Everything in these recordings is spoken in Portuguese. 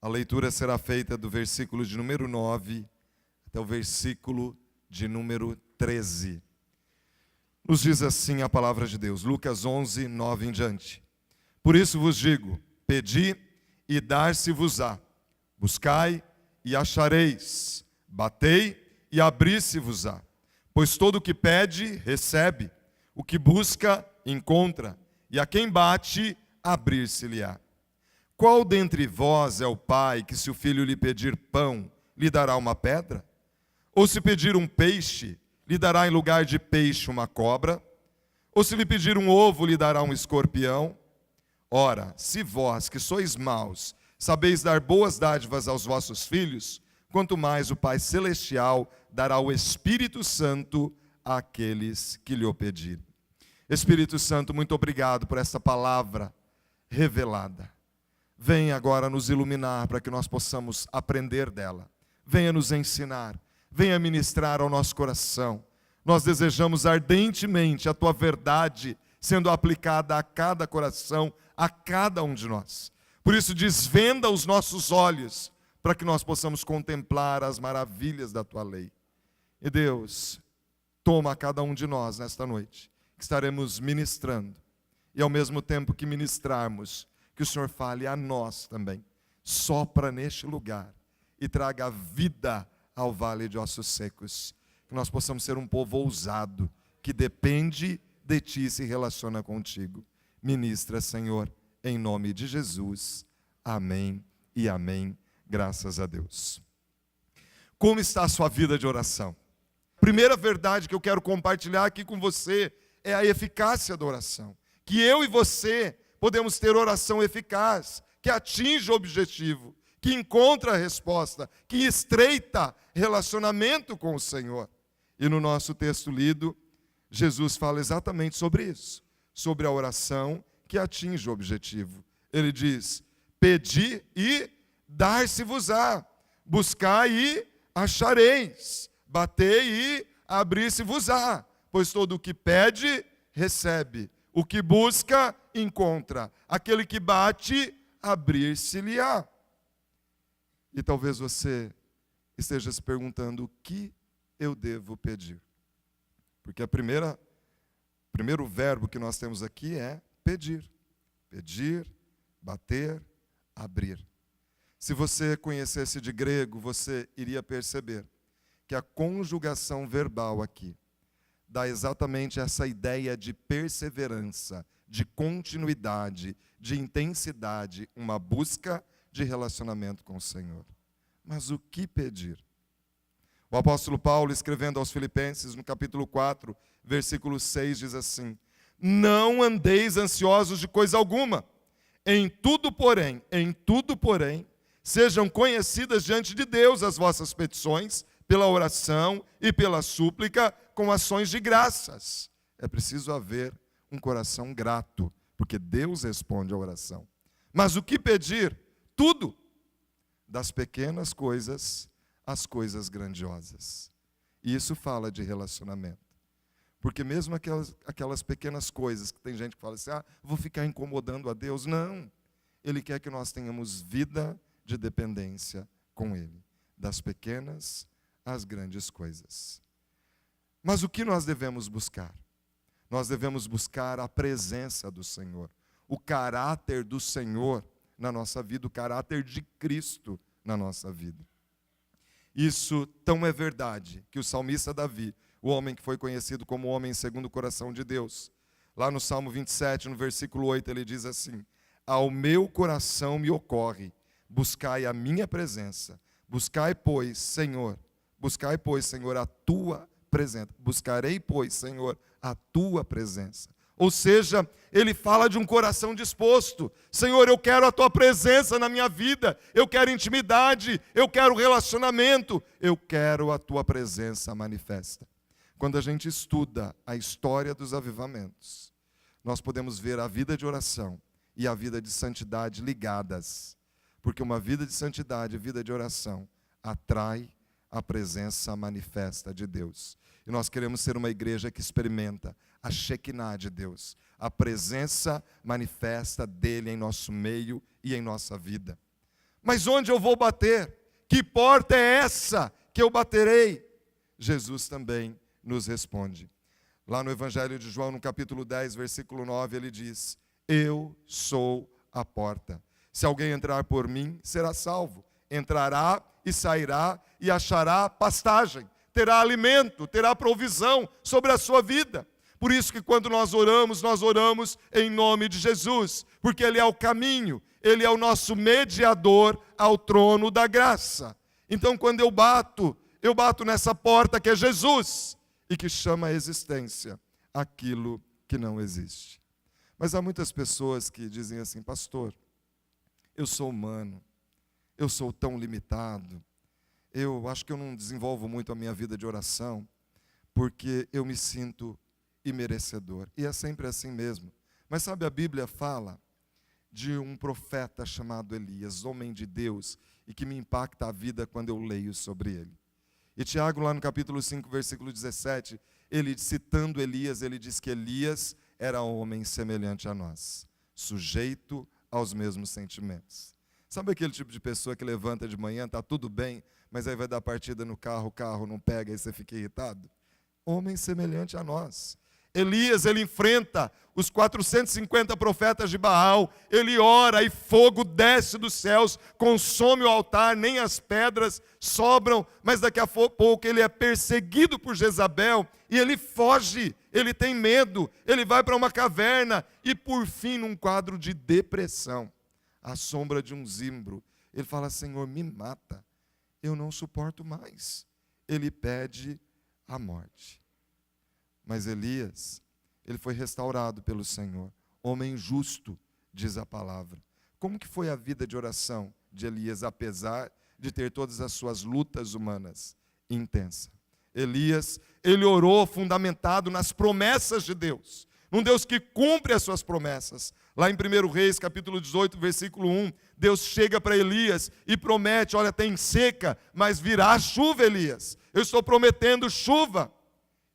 A leitura será feita do versículo de número 9 até o versículo de número 13. Nos diz assim a palavra de Deus, Lucas 11, 9 em diante. Por isso vos digo, pedi e dar-se-vos-á, buscai e achareis, batei e abrir-se-vos-á. Pois todo o que pede, recebe, o que busca, encontra, e a quem bate, abrir-se-lhe-á. Qual dentre vós é o pai que, se o filho lhe pedir pão, lhe dará uma pedra? Ou se pedir um peixe, lhe dará em lugar de peixe uma cobra? Ou se lhe pedir um ovo, lhe dará um escorpião? Ora, se vós, que sois maus, sabeis dar boas dádivas aos vossos filhos, quanto mais o Pai Celestial dará o Espírito Santo àqueles que lhe o pedirem. Espírito Santo, muito obrigado por essa palavra revelada. Venha agora nos iluminar para que nós possamos aprender dela. Venha nos ensinar, venha ministrar ao nosso coração. Nós desejamos ardentemente a tua verdade sendo aplicada a cada coração, a cada um de nós. Por isso, desvenda os nossos olhos para que nós possamos contemplar as maravilhas da tua lei. E Deus, toma cada um de nós nesta noite, que estaremos ministrando, e ao mesmo tempo que ministrarmos, que o Senhor fale a nós também. Sopra neste lugar e traga vida ao vale de ossos secos. Que nós possamos ser um povo ousado, que depende de ti e se relaciona contigo. Ministra, Senhor, em nome de Jesus. Amém e amém. Graças a Deus. Como está a sua vida de oração? Primeira verdade que eu quero compartilhar aqui com você é a eficácia da oração. Que eu e você podemos ter oração eficaz, que atinge o objetivo, que encontra a resposta, que estreita relacionamento com o Senhor. E no nosso texto lido, Jesus fala exatamente sobre isso, sobre a oração que atinge o objetivo. Ele diz, pedi e dar-se-vos-á, buscai e achareis, batei e abrir-se-vos-á, pois todo o que pede, recebe, o que busca, encontra, aquele que bate, abrir-se-lhe-á. E talvez você esteja se perguntando, o que eu devo pedir? Porque o primeiro verbo que nós temos aqui é pedir. Pedir, bater, abrir. Se você conhecesse de grego, você iria perceber que a conjugação verbal aqui dá exatamente essa ideia de perseverança, de continuidade, de intensidade, uma busca de relacionamento com o Senhor. Mas o que pedir? O apóstolo Paulo, escrevendo aos Filipenses, no capítulo 4, versículo 6, diz assim, não andeis ansiosos de coisa alguma, em tudo, porém, sejam conhecidas diante de Deus as vossas petições, pela oração e pela súplica, com ações de graças. É preciso haver um coração grato, porque Deus responde à oração. Mas o que pedir? Tudo, das pequenas coisas às coisas grandiosas. E isso fala de relacionamento. Porque mesmo aquelas pequenas coisas, que tem gente que fala assim, vou ficar incomodando a Deus. Não, Ele quer que nós tenhamos vida de dependência com Ele, das pequenas às grandes coisas. Mas o que nós devemos buscar? Nós devemos buscar a presença do Senhor, o caráter do Senhor na nossa vida, o caráter de Cristo na nossa vida. Isso tão é verdade que o salmista Davi, o homem que foi conhecido como homem segundo o coração de Deus, lá no Salmo 27, no versículo 8, ele diz assim, ao meu coração me ocorre, buscai a minha presença, buscai, pois, Senhor, a tua presença. Buscarei, pois, Senhor, a tua presença. Ou seja, ele fala de um coração disposto. Senhor, eu quero a tua presença na minha vida. Eu quero intimidade, eu quero relacionamento. Eu quero a tua presença manifesta. Quando a gente estuda a história dos avivamentos, nós podemos ver a vida de oração e a vida de santidade ligadas. Porque uma vida de santidade e vida de oração atrai a presença manifesta de Deus. E nós queremos ser uma igreja que experimenta a Shekinah de Deus, a presença manifesta dele em nosso meio e em nossa vida. Mas onde eu vou bater? Que porta é essa que eu baterei? Jesus também nos responde. Lá no Evangelho de João, no capítulo 10, versículo 9, ele diz: eu sou a porta. Se alguém entrar por mim, será salvo. Entrará e sairá e achará pastagem. Terá alimento, terá provisão sobre a sua vida. Por isso que quando nós oramos em nome de Jesus, porque Ele é o caminho, Ele é o nosso mediador ao trono da graça. Então quando eu bato nessa porta que é Jesus, e que chama à existência aquilo que não existe. Mas há muitas pessoas que dizem assim: pastor, eu sou humano, eu sou tão limitado, eu acho que eu não desenvolvo muito a minha vida de oração, porque eu me sinto imerecedor. E é sempre assim mesmo. Mas sabe, a Bíblia fala de um profeta chamado Elias, homem de Deus, e que me impacta a vida quando eu leio sobre ele. E Tiago, lá no capítulo 5, versículo 17, ele, citando Elias, ele diz que Elias era um homem semelhante a nós, sujeito aos mesmos sentimentos. Sabe aquele tipo de pessoa que levanta de manhã, está tudo bem, mas aí vai dar partida no carro, o carro não pega, aí você fica irritado? Homem semelhante a nós. Elias, ele enfrenta os 450 profetas de Baal, ele ora e fogo desce dos céus, consome o altar, nem as pedras sobram, mas daqui a pouco ele é perseguido por Jezabel e ele foge, ele tem medo, ele vai para uma caverna e por fim, num quadro de depressão, à sombra de um zimbro, ele fala: Senhor, me mata, eu não suporto mais. Ele pede a morte. Mas Elias, ele foi restaurado pelo Senhor. Homem justo, diz a palavra. Como que foi a vida de oração de Elias, apesar de ter todas as suas lutas humanas? Intensa. Elias, ele orou fundamentado nas promessas de Deus. Um Deus que cumpre as suas promessas. Lá em 1 Reis, capítulo 18, versículo 1, Deus chega para Elias e promete: olha, tem seca, mas virá chuva, Elias. Eu estou prometendo chuva.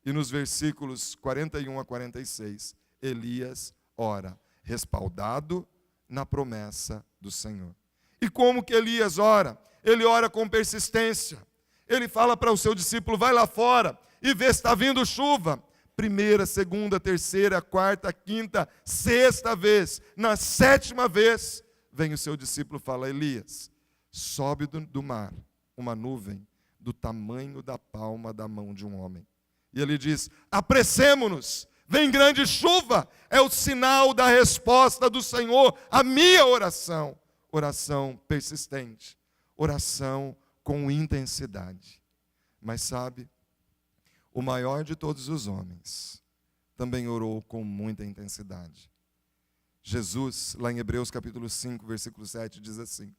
E nos versículos 41 a 46, Elias ora, respaldado na promessa do Senhor. E como que Elias ora? Ele ora com persistência. Ele fala para o seu discípulo: vai lá fora e vê se está vindo chuva. Primeira, segunda, terceira, quarta, quinta, sexta vez. Na sétima vez, vem o seu discípulo e fala: Elias, sobe do mar uma nuvem do tamanho da palma da mão de um homem. E ele diz: apressemo-nos, vem grande chuva, é o sinal da resposta do Senhor à minha oração. Oração persistente, oração com intensidade. Mas sabe, o maior de todos os homens também orou com muita intensidade. Jesus, lá em Hebreus capítulo 5, versículo 7, diz assim: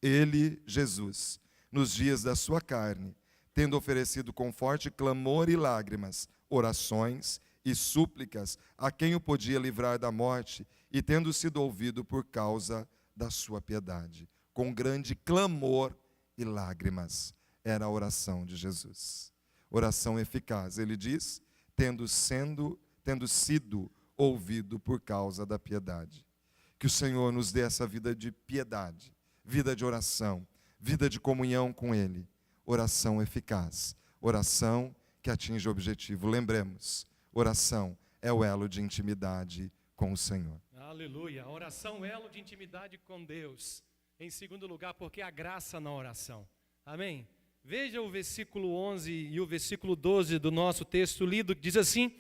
ele, Jesus, nos dias da sua carne, tendo oferecido com forte clamor e lágrimas, orações e súplicas a quem o podia livrar da morte, e tendo sido ouvido por causa da sua piedade. Com grande clamor e lágrimas, era a oração de Jesus. Oração eficaz, ele diz, tendo sido ouvido por causa da piedade. Que o Senhor nos dê essa vida de piedade, vida de oração, vida de comunhão com Ele. Oração eficaz, oração que atinge o objetivo. Lembremos, oração é o elo de intimidade com o Senhor. Aleluia, oração é elo de intimidade com Deus. Em segundo lugar, porque há graça na oração. Amém? Veja o versículo 11 e o versículo 12 do nosso texto lido, que diz assim: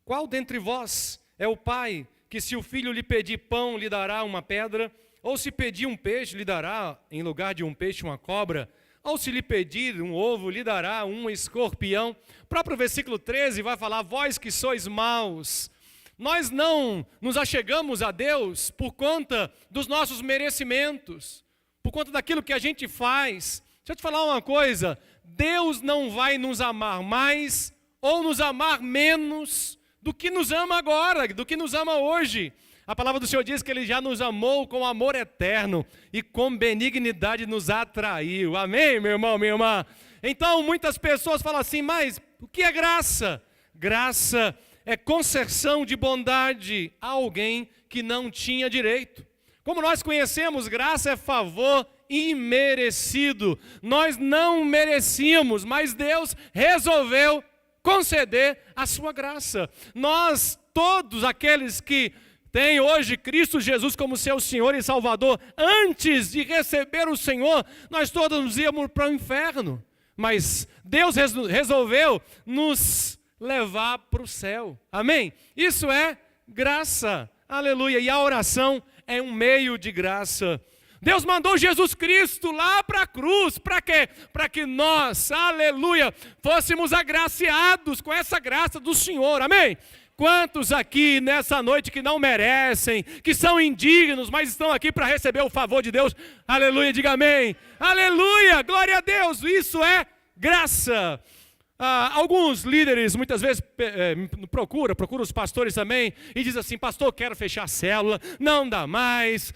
qual dentre vós é o pai que, se o filho lhe pedir pão, lhe dará uma pedra? Ou se pedir um peixe, lhe dará, em lugar de um peixe, uma cobra? Ou se lhe pedir um ovo, lhe dará um escorpião? O próprio versículo 13 vai falar: vós que sois maus. Nós não nos achegamos a Deus por conta dos nossos merecimentos, por conta daquilo que a gente faz. Deixa eu te falar uma coisa: Deus não vai nos amar mais ou nos amar menos do que nos ama agora, do que nos ama hoje. A palavra do Senhor diz que Ele já nos amou com amor eterno e com benignidade nos atraiu. Amém, meu irmão, minha irmã? Então, muitas pessoas falam assim: mas o que é graça? Graça é concessão de bondade a alguém que não tinha direito. Como nós conhecemos, graça é favor imerecido. Nós não merecíamos, mas Deus resolveu conceder a sua graça. Nós, todos aqueles que têm hoje Cristo Jesus como seu Senhor e Salvador, antes de receber o Senhor, nós todos íamos para o inferno. Mas Deus resolveu nos levar para o céu. Amém? Isso é graça. Aleluia. E a oração é um meio de graça. Deus mandou Jesus Cristo lá para a cruz. Para quê? Para que nós, aleluia, fôssemos agraciados com essa graça do Senhor. Amém? Quantos aqui nessa noite que não merecem, que são indignos, mas estão aqui para receber o favor de Deus? Aleluia, diga amém. Aleluia, glória a Deus. Isso é graça. Alguns líderes muitas vezes procuram os pastores também e dizem assim: pastor, quero fechar a célula, não dá mais,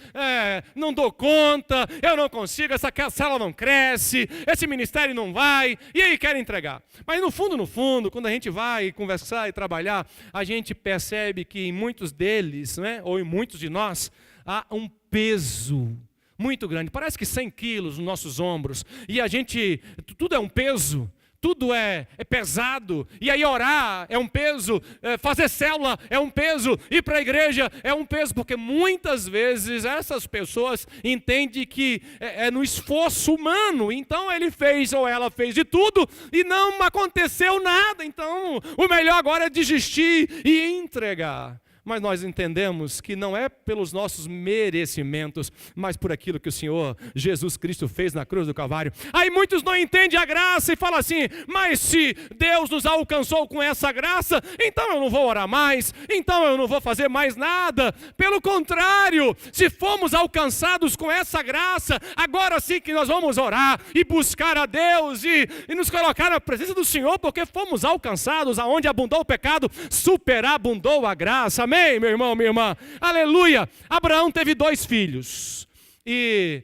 não dou conta, eu não consigo, essa célula não cresce, esse ministério não vai, e aí querem entregar. Mas no fundo, quando a gente vai conversar e trabalhar, a gente percebe que em muitos deles, né, ou em muitos de nós, há um peso muito grande, parece que 100 quilos nos nossos ombros, e a gente, tudo é um peso. Tudo é pesado, e aí orar é um peso, fazer célula é um peso, ir para a igreja é um peso, porque muitas vezes essas pessoas entendem que é no esforço humano, então ele fez ou ela fez de tudo e não aconteceu nada, então o melhor agora é desistir e entregar. Mas nós entendemos que não é pelos nossos merecimentos, mas por aquilo que o Senhor Jesus Cristo fez na cruz do Calvário. Aí muitos não entendem a graça e falam assim: mas se Deus nos alcançou com essa graça, então eu não vou orar mais, então eu não vou fazer mais nada. Pelo contrário, se fomos alcançados com essa graça, agora sim que nós vamos orar e buscar a Deus e nos colocar na presença do Senhor, porque fomos alcançados. Aonde abundou o pecado, superabundou a graça. Amém, meu irmão, minha irmã? Aleluia. Abraão teve 2 filhos. E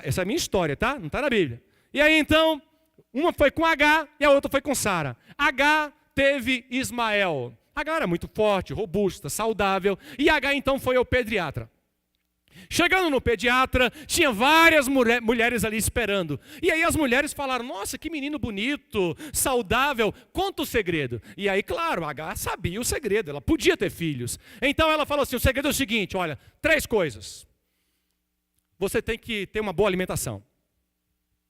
essa é a minha história, tá? Não está na Bíblia. E aí então, uma foi com Agar e a outra foi com Sara. Agar teve Ismael. Agar era muito forte, robusta, saudável. E Agar então foi ao pediatra. Chegando no pediatra, tinha várias mulheres ali esperando. E aí as mulheres falaram: nossa, que menino bonito, saudável, conta o segredo. E aí, claro, Agar sabia o segredo, ela podia ter filhos. Então ela falou assim: o segredo é o seguinte, olha, 3 coisas. Você tem que ter uma boa alimentação.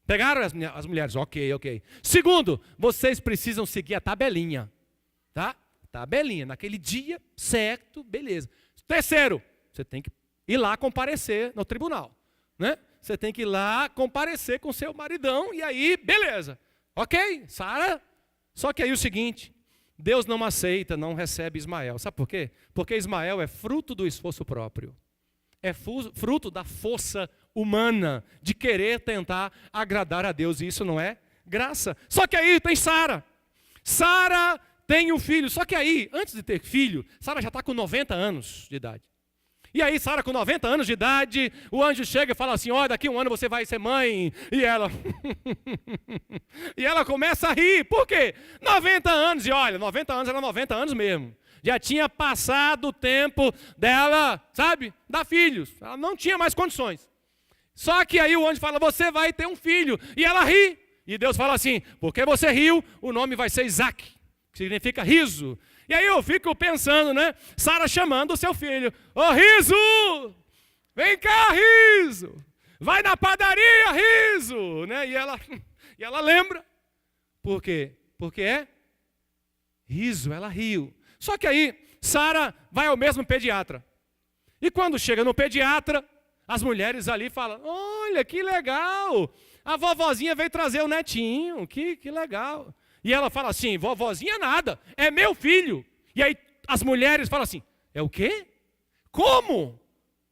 Pegaram as mulheres, ok. Segundo, vocês precisam seguir a tabelinha, tá? Tabelinha, naquele dia certo, beleza. Terceiro, você tem que ir lá comparecer no tribunal, né? Você tem que ir lá comparecer com seu maridão, e aí, beleza. Ok, Sara. Só que aí o seguinte: Deus não aceita, não recebe Ismael. Sabe por quê? Porque Ismael é fruto do esforço próprio. É fruto da força humana, de querer tentar agradar a Deus, e isso não é graça. Só que aí tem Sara. Sara tem um filho, só que aí, antes de ter filho, Sara já está com 90 anos de idade. E aí Sara com 90 anos de idade, o anjo chega e fala assim: olha, daqui 1 ano você vai ser mãe. E ela e ela começa a rir. Por quê? 90 anos, e olha, 90 anos era 90 anos mesmo. Já tinha passado o tempo dela, sabe, dar filhos. Ela não tinha mais condições. Só que aí o anjo fala: você vai ter um filho. E ela ri. E Deus fala assim: porque você riu, o nome vai ser Isaac, que significa riso. E aí eu fico pensando, né? Sara chamando o seu filho: ô Riso, vem cá, Riso, vai na padaria, Riso, né? E ela lembra. Por quê? Porque é riso, ela riu. Só que aí Sara vai ao mesmo pediatra. E quando chega no pediatra, as mulheres ali falam: olha, que legal, a vovozinha veio trazer o netinho, que legal. E ela fala assim: vovozinha nada, é meu filho. E aí as mulheres falam assim: é o quê? Como?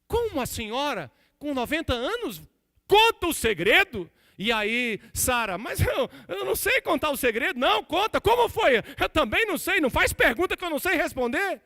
Como a senhora, com 90 anos, conta o segredo? E aí Sara: mas eu não sei contar o segredo. Não, conta, como foi? Eu também não sei, não faz pergunta que eu não sei responder.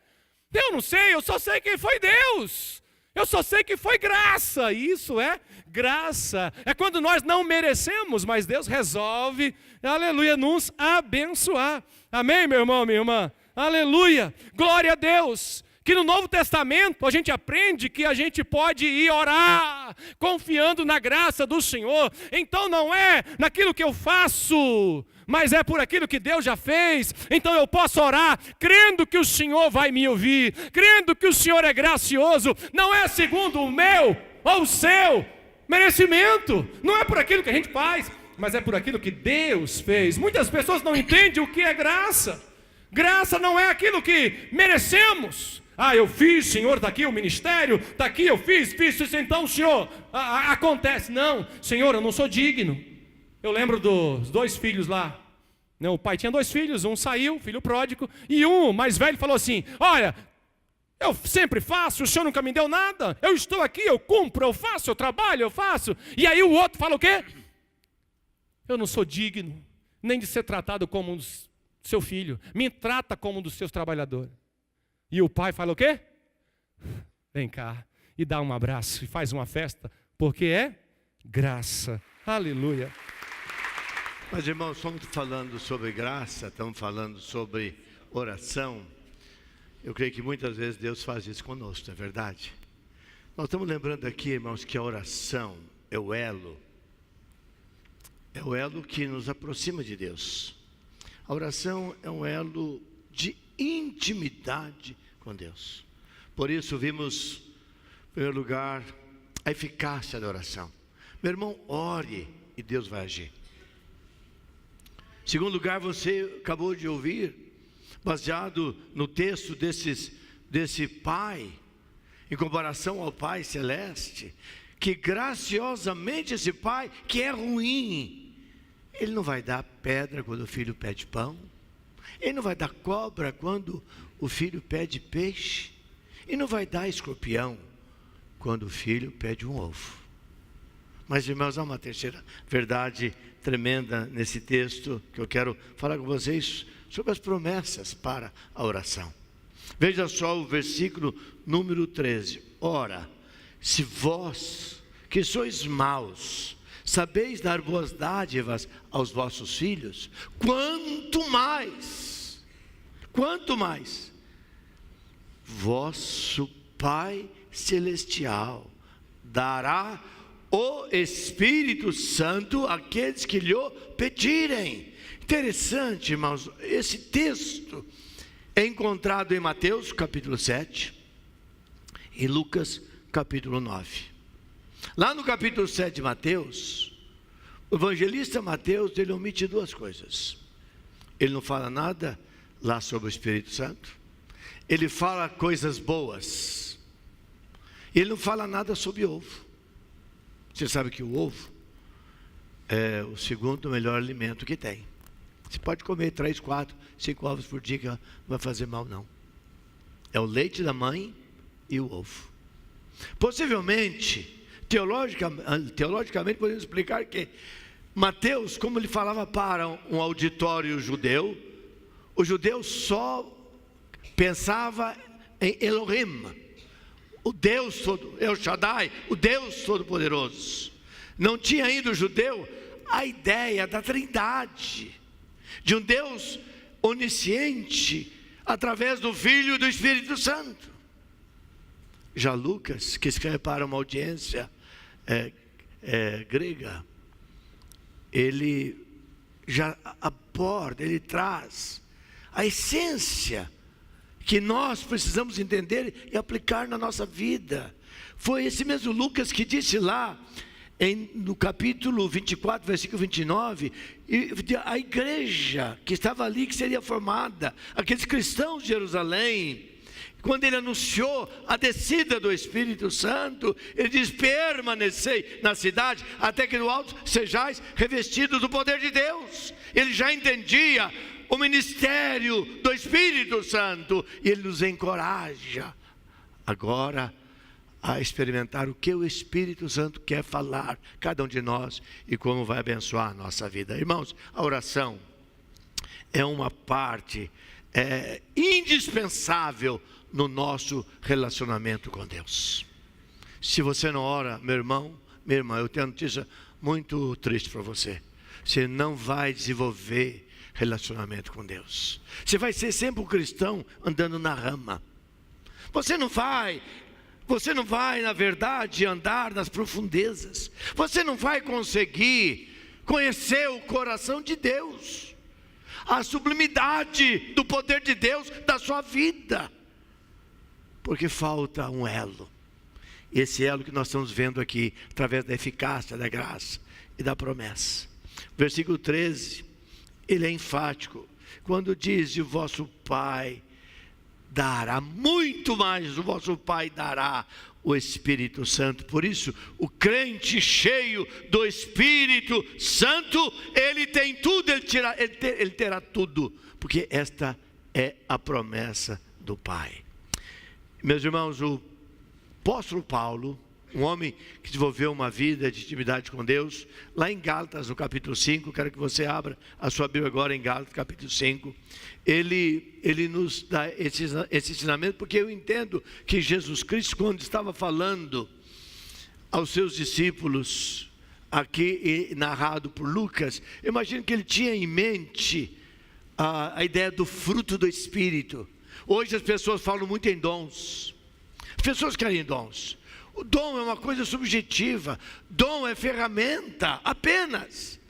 Eu não sei, eu só sei que foi Deus. Eu só sei que foi graça. Isso é graça. É quando nós não merecemos, mas Deus resolve, aleluia, nos abençoar. Amém, meu irmão, minha irmã? Aleluia. Glória a Deus. que no Novo Testamento a gente aprende que a gente pode ir orar, confiando na graça do Senhor. Então não é naquilo que eu faço, mas é por aquilo que Deus já fez. Então eu posso orar crendo que o Senhor vai me ouvir, crendo que o Senhor é gracioso. Não é segundo o meu ou o seu merecimento, não é por aquilo que a gente faz, mas é por aquilo que Deus fez. Muitas pessoas não entendem o que é graça. Graça não é aquilo que merecemos. Eu fiz, Senhor, está aqui o ministério, está aqui, eu fiz isso, então, Senhor, acontece. Não, Senhor, eu não sou digno. Eu lembro dos 2 filhos lá. Não, o pai tinha 2 filhos, um saiu, filho pródigo, e um mais velho falou assim: olha, eu sempre faço, o Senhor nunca me deu nada, eu estou aqui, eu cumpro, eu faço, eu trabalho, eu faço. E aí o outro fala o quê? Eu não sou digno, nem de ser tratado como um seu filho, me trata como um dos seus trabalhadores. E o pai fala o quê? Vem cá, e dá um abraço, e faz uma festa, porque é graça. Aleluia. Mas, irmãos, estamos falando sobre graça, estamos falando sobre oração. Eu creio que muitas vezes Deus faz isso conosco, não é verdade? Nós estamos lembrando aqui, irmãos, que a oração é o elo que nos aproxima de Deus. A oração é um elo de intimidade com Deus. Por isso vimos, em primeiro lugar, a eficácia da oração. Meu irmão, ore e Deus vai agir. Em segundo lugar, você acabou de ouvir, baseado no texto desse Pai, em comparação ao Pai Celeste, que graciosamente esse Pai, que é ruim, Ele não vai dar pedra quando o filho pede pão, Ele não vai dar cobra quando o filho pede peixe, e não vai dar escorpião quando o filho pede um ovo. Mas, irmãos, há uma terceira verdade tremenda nesse texto que eu quero falar com vocês sobre as promessas para a oração. Veja só o versículo número 13. Ora, se vós que sois maus sabeis dar boas dádivas aos vossos filhos, quanto mais vosso Pai Celestial dará o Espírito Santo àqueles que lhe pedirem. Interessante, irmãos, esse texto é encontrado em Mateus capítulo 7 e Lucas capítulo 9. Lá no capítulo 7 de Mateus, o evangelista Mateus, ele omite 2 coisas. Ele não fala nada lá sobre o Espírito Santo, ele fala coisas boas, ele não fala nada sobre ovo. Você sabe que o ovo é o segundo melhor alimento que tem. Você pode comer 3, 4, 5 ovos por dia, que não vai fazer mal não. É o leite da mãe e o ovo. Possivelmente, teologicamente podemos explicar que Mateus, como ele falava para um auditório judeu, o judeu só pensava em Elohim, o Deus todo, El Shaddai, o Deus Todo-Poderoso. Não tinha ainda o judeu a ideia da trindade, de um Deus onisciente, através do Filho e do Espírito Santo. Já Lucas, que escreve para uma audiência grega, ele já aborda, ele traz a essência que nós precisamos entender e aplicar na nossa vida. Foi esse mesmo Lucas que disse lá, no capítulo 24, versículo 29, a igreja que estava ali, que seria formada, aqueles cristãos de Jerusalém, quando ele anunciou a descida do Espírito Santo, ele diz: permanecei na cidade, até que no alto sejais revestidos do poder de Deus. Ele já entendia o ministério do Espírito Santo, e ele nos encoraja agora a experimentar o que o Espírito Santo quer falar cada um de nós e como vai abençoar a nossa vida. Irmãos, a oração é uma parte indispensável no nosso relacionamento com Deus. Se você não ora, meu irmão, minha irmã, eu tenho uma notícia muito triste para você. Você não vai desenvolver relacionamento com Deus. Você vai ser sempre um cristão andando na rama. Você não vai, na verdade, andar nas profundezas. Você não vai conseguir conhecer o coração de Deus, a sublimidade do poder de Deus da sua vida, porque falta um elo. Esse elo que nós estamos vendo aqui, através da eficácia, da graça e da promessa. Versículo 13, ele é enfático, quando diz: o vosso Pai dará, muito mais, o vosso Pai dará o Espírito Santo. Por isso, o crente cheio do Espírito Santo, ele tem tudo, ele terá tudo, porque esta é a promessa do Pai. Meus irmãos, o apóstolo Paulo, um homem que desenvolveu uma vida de intimidade com Deus, lá em Gálatas, no capítulo 5, quero que você abra a sua Bíblia agora em Gálatas, capítulo 5, ele nos dá esse ensinamento, porque eu entendo que Jesus Cristo, quando estava falando aos seus discípulos, aqui narrado por Lucas, eu imagino que ele tinha em mente a ideia do fruto do Espírito. Hoje as pessoas falam muito em dons, as pessoas querem dons. O dom é uma coisa subjetiva, dom é ferramenta apenas.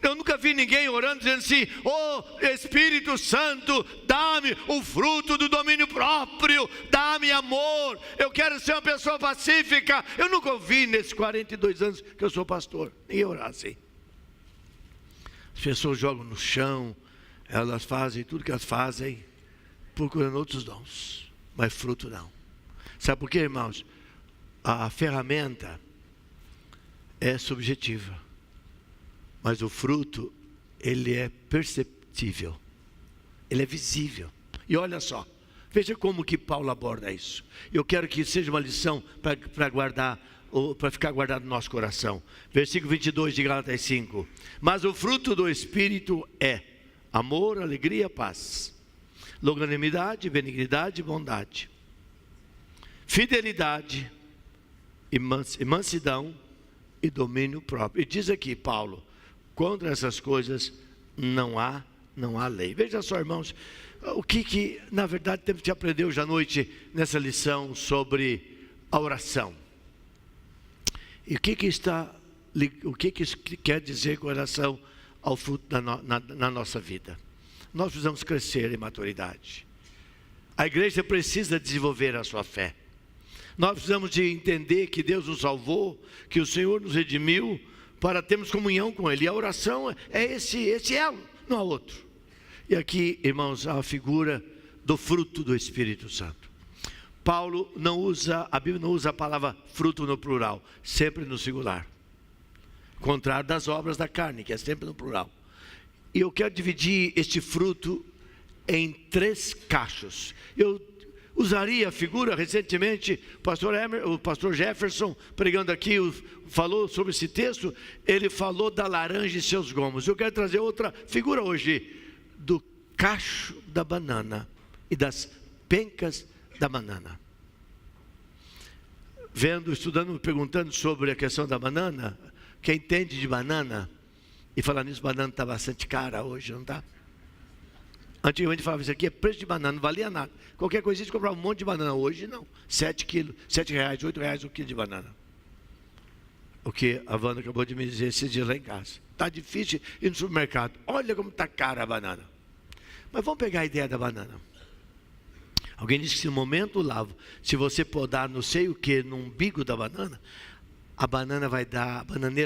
Eu nunca vi ninguém orando dizendo assim: oh Espírito Santo, dá-me o fruto do domínio próprio, dá-me amor, eu quero ser uma pessoa pacífica. Eu nunca ouvi nesses 42 anos que eu sou pastor, nem orar assim. As pessoas jogam no chão, elas fazem tudo que elas fazem, procurando outros dons, mas fruto não. Sabe por quê, irmãos? A ferramenta é subjetiva, mas o fruto, ele é perceptível, ele é visível. E olha só, veja como que Paulo aborda isso. Eu quero que seja uma lição para guardar, ou para ficar guardado no nosso coração. Versículo 22 de Gálatas 5. Mas o fruto do Espírito é amor, alegria, paz, longanimidade, benignidade, bondade, fidelidade e mansidão e domínio próprio. E diz aqui Paulo: contra essas coisas não há lei. Veja só, irmãos, o que na verdade temos que aprender hoje à noite nessa lição sobre a oração. E o que isso quer dizer com relação ao fruto na nossa vida? Nós precisamos crescer em maturidade. A igreja precisa desenvolver a sua fé. Nós precisamos de entender que Deus nos salvou, que o Senhor nos redimiu, para termos comunhão com Ele. E a oração é esse elo, não há outro. E aqui, irmãos, há a figura do fruto do Espírito Santo. A Bíblia não usa a palavra fruto no plural, sempre no singular. Contrário das obras da carne, que é sempre no plural. E eu quero dividir este fruto em 3 cachos. Eu usaria a figura, recentemente, o pastor Jefferson, pregando aqui, falou sobre esse texto, ele falou da laranja e seus gomos. Eu quero trazer outra figura hoje, do cacho da banana e das pencas da banana. Estudando, perguntando sobre a questão da banana, quem entende de banana, e falar nisso, banana está bastante cara hoje, não está? Antigamente falava, isso aqui é preço de banana, não valia nada. Qualquer coisa, você comprava um monte de banana. Hoje não, 7 quilos, R$7, R$8 o quilo de banana. O que a Wanda acabou de me dizer esses dias lá em casa. Está difícil ir no supermercado, olha como está cara a banana. Mas vamos pegar a ideia da banana. Alguém disse que se no momento lavo, se você podar não sei o que no umbigo da banana, a bananeira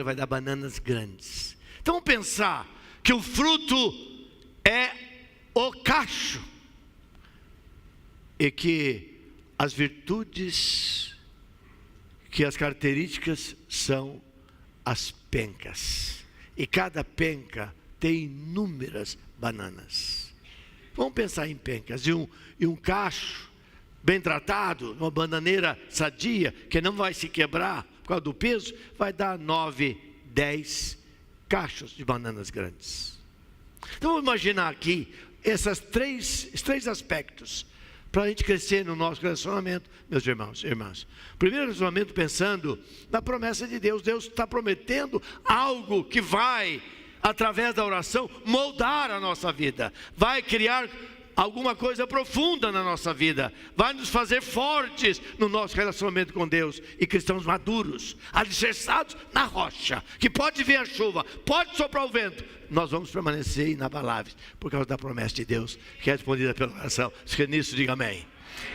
vai dar bananas grandes. Então vamos pensar que o fruto é o cacho, e que as virtudes, que as características são as pencas, e cada penca tem inúmeras bananas. Vamos pensar em pencas, e um cacho bem tratado, uma bananeira sadia, que não vai se quebrar por causa do peso, vai dar 9, 10 cachos de bananas grandes. Então vamos imaginar aqui esses três aspectos para a gente crescer no nosso relacionamento, meus irmãos e irmãs. Primeiro, relacionamento pensando na promessa de Deus. Deus está prometendo algo que vai, através da oração, moldar a nossa vida, vai criar alguma coisa profunda na nossa vida, vai nos fazer fortes no nosso relacionamento com Deus, e cristãos maduros, alicerçados na rocha, que pode vir a chuva, pode soprar o vento, nós vamos permanecer inabaláveis, por causa da promessa de Deus, que é respondida pela oração. Se nisso, diga amém.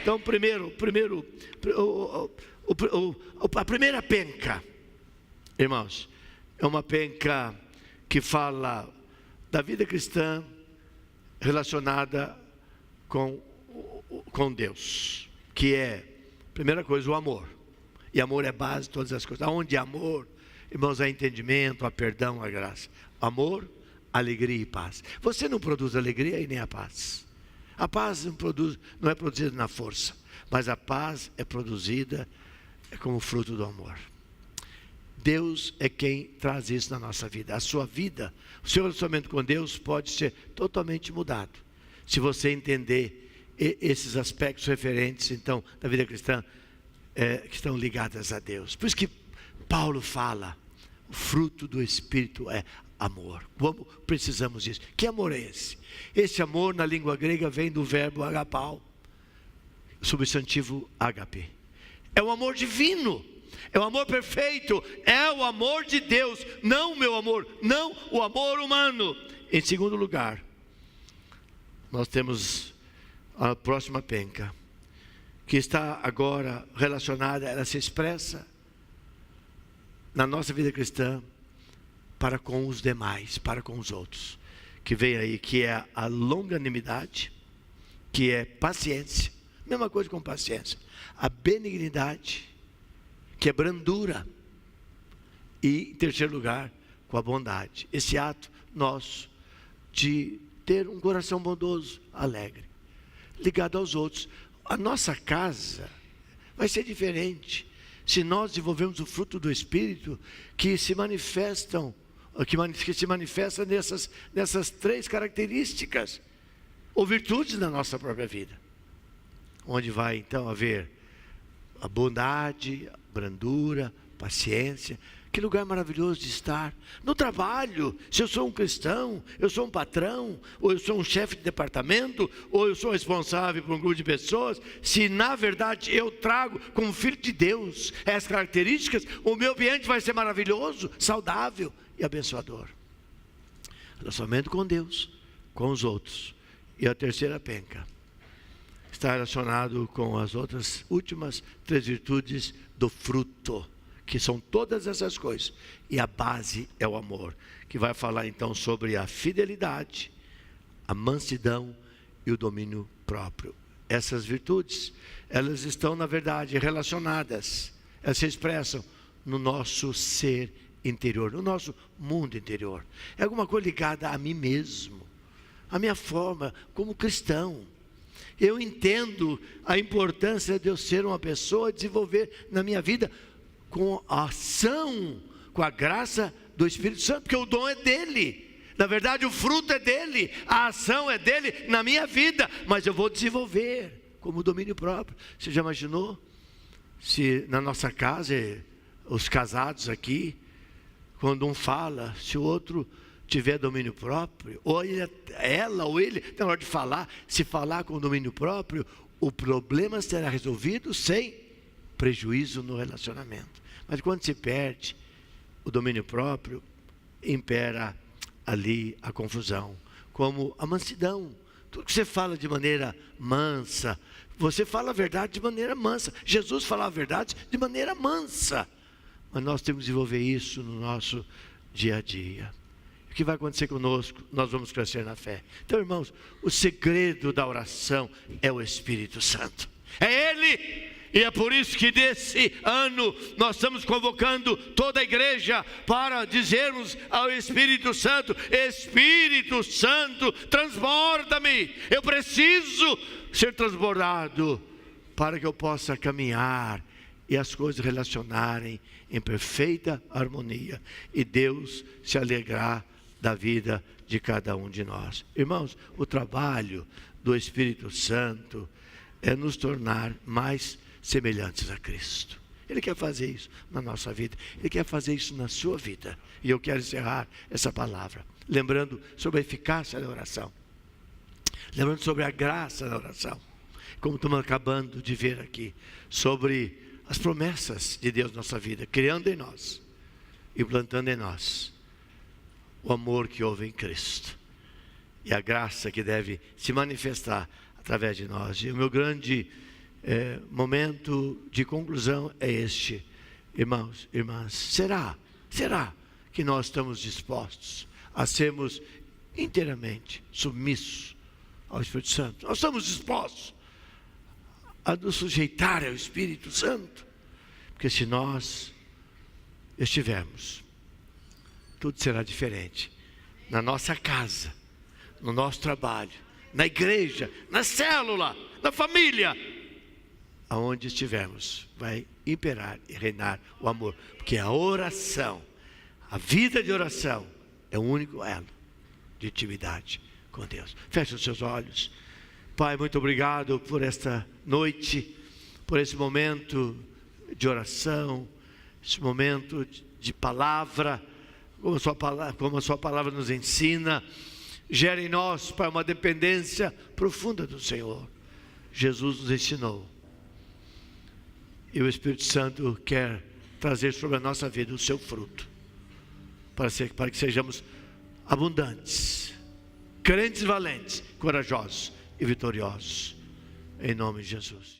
Então, a primeira penca, irmãos, é uma penca que fala da vida cristã relacionada com Deus, que é, primeira coisa, o amor. E amor é base de todas as coisas. Onde há amor, irmãos, há entendimento, há perdão, há graça. Amor, alegria e paz. Você não produz alegria e nem a paz. A paz não é produzida na força, mas a paz é produzida como fruto do amor. Deus é quem traz isso na nossa vida. A sua vida, o seu relacionamento com Deus pode ser totalmente mudado, se você entender esses aspectos referentes, então, da vida cristã, que estão ligadas a Deus. Por isso que Paulo fala, o fruto do Espírito é amor. Como precisamos disso? Que amor é esse? Esse amor, na língua grega, vem do verbo agapao, substantivo ágape. É o amor divino, é o amor perfeito, é o amor de Deus, não o meu amor, não o amor humano. Em segundo lugar, nós temos a próxima penca, que está agora relacionada, ela se expressa na nossa vida cristã para com os demais, para com os outros, que vem aí, que é a longanimidade, que é paciência, mesma coisa com paciência, a benignidade, que é brandura, e em terceiro lugar, com a bondade, esse ato nosso de ter um coração bondoso, alegre, ligado aos outros. A nossa casa vai ser diferente se nós desenvolvermos o fruto do Espírito, que se manifesta nessas três características, ou virtudes da nossa própria vida, onde vai então haver a bondade, a brandura, paciência. Que lugar maravilhoso de estar. No trabalho, se eu sou um cristão, eu sou um patrão, ou eu sou um chefe de departamento, ou eu sou responsável por um grupo de pessoas, se na verdade eu trago como filho de Deus essas características, o meu ambiente vai ser maravilhoso, saudável e abençoador. Relacionamento com Deus, com os outros. E a terceira penca está relacionado com as outras últimas três virtudes do fruto, que são todas essas coisas, e a base é o amor, que vai falar então sobre a fidelidade, a mansidão e o domínio próprio. Essas virtudes, elas estão na verdade relacionadas, elas se expressam no nosso ser interior, no nosso mundo interior. É alguma coisa ligada a mim mesmo, a minha forma como cristão. Eu entendo a importância de eu ser uma pessoa, desenvolver na minha vida com a ação, com a graça do Espírito Santo, porque o dom é dele, na verdade o fruto é dele, a ação é dele na minha vida, mas eu vou desenvolver como domínio próprio. Você já imaginou se na nossa casa, os casados aqui, quando um fala, se o outro tiver domínio próprio, ou ela ou ele, na hora de falar, se falar com domínio próprio, o problema será resolvido sem prejuízo no relacionamento. Mas quando se perde o domínio próprio, impera ali a confusão, como a mansidão. Tudo que você fala de maneira mansa, você fala a verdade de maneira mansa. Jesus falava a verdade de maneira mansa, mas nós temos que desenvolver isso no nosso dia a dia. O que vai acontecer conosco? Nós vamos crescer na fé. Então, irmãos, o segredo da oração é o Espírito Santo, é Ele. E é por isso que nesse ano nós estamos convocando toda a igreja para dizermos ao Espírito Santo: Espírito Santo, transborda-me. Eu preciso ser transbordado para que eu possa caminhar e as coisas relacionarem em perfeita harmonia e Deus se alegrar da vida de cada um de nós. Irmãos, o trabalho do Espírito Santo é nos tornar mais semelhantes a Cristo. Ele quer fazer isso na nossa vida, Ele quer fazer isso na sua vida. E eu quero encerrar essa palavra lembrando sobre a eficácia da oração. lembrando sobre a graça da oração, como estamos acabando de ver aqui, sobre as promessas de Deus na nossa vida, criando em nós e plantando em nós o amor que houve em Cristo e a graça que deve se manifestar através de nós. E o meu grande momento de conclusão é este, irmãos, irmãs. Será que nós estamos dispostos a sermos inteiramente submissos ao Espírito Santo? Nós estamos dispostos a nos sujeitar ao Espírito Santo? Porque se nós estivermos, tudo será diferente. Na nossa casa, no nosso trabalho, na igreja, na célula, na família, aonde estivermos, vai imperar e reinar o amor. Porque a oração, a vida de oração, é o único elo de intimidade com Deus. Feche os seus olhos. Pai, muito obrigado por esta noite, por esse momento de oração, esse momento de palavra, como a sua palavra nos ensina. Gera em nós, Pai, uma dependência profunda do Senhor. Jesus nos ensinou. E o Espírito Santo quer trazer sobre a nossa vida o seu fruto, para que sejamos abundantes, crentes valentes, corajosos e vitoriosos, em nome de Jesus.